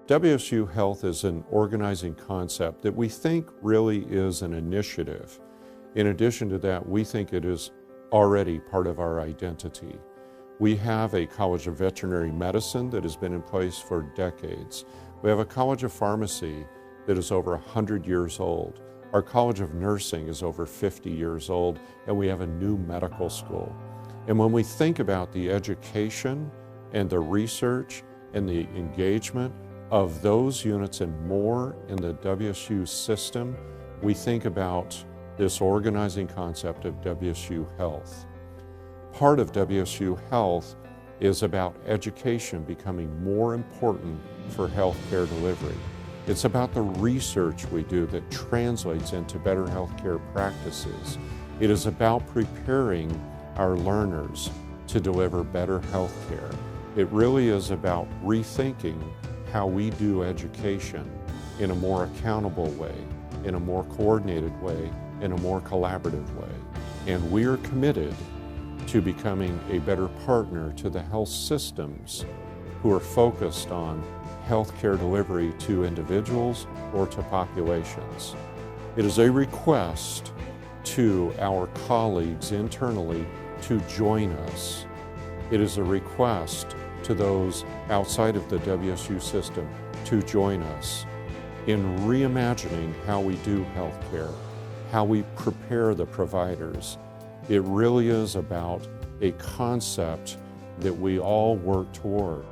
WSU Health is an organizing concept that we think really is an initiative. In addition to that, we think it is already part of our identity. We have a College of Veterinary Medicine that has been in place for decades. We have a College of Pharmacy that is over 100 years old. Our College of Nursing is over 50 years old, and we have a new medical school. And when we think about the education and the research and the engagement of those units and more in the WSU system, we think about this organizing concept of WSU Health. Part of WSU Health is about education becoming more important for healthcare delivery. It's about the research we do that translates into better healthcare practices. It is about preparing our learners to deliver better healthcare. It really is about rethinking how we do education in a more accountable way, in a more coordinated way, in a more collaborative way. And we are committed to becoming a better partner to the health systems who are focused on healthcare delivery to individuals or to populations. It is a request to our colleagues internally to join us. It is a request to those outside of the WSU system to join us in reimagining how we do healthcare, how we prepare the providers. It really is about a concept that we all work toward.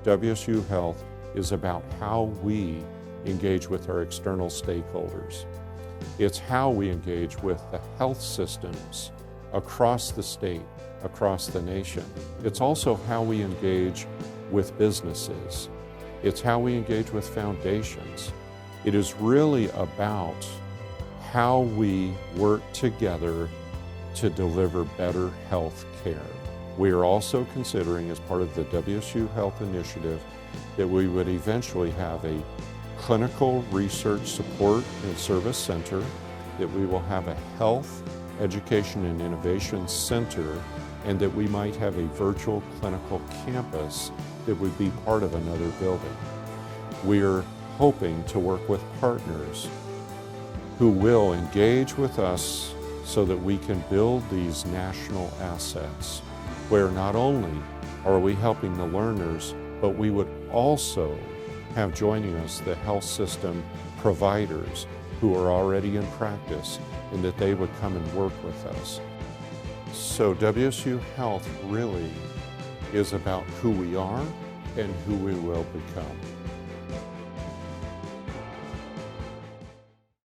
WSU Health is about how we engage with our external stakeholders. It's how we engage with the health systems across the state, across the nation. It's also how we engage with businesses. It's how we engage with foundations. It is really about how we work together to deliver better health care. We are also considering, as part of the WSU Health Initiative, that we would eventually have a clinical research support and service center, that we will have a health, education, and innovation center, and that we might have a virtual clinical campus that would be part of another building. We are hoping to work with partners who will engage with us so that we can build these national assets, where not only are we helping the learners, but we would also have joining us the health system providers who are already in practice, and that they would come and work with us. So WSU Health really is about who we are and who we will become.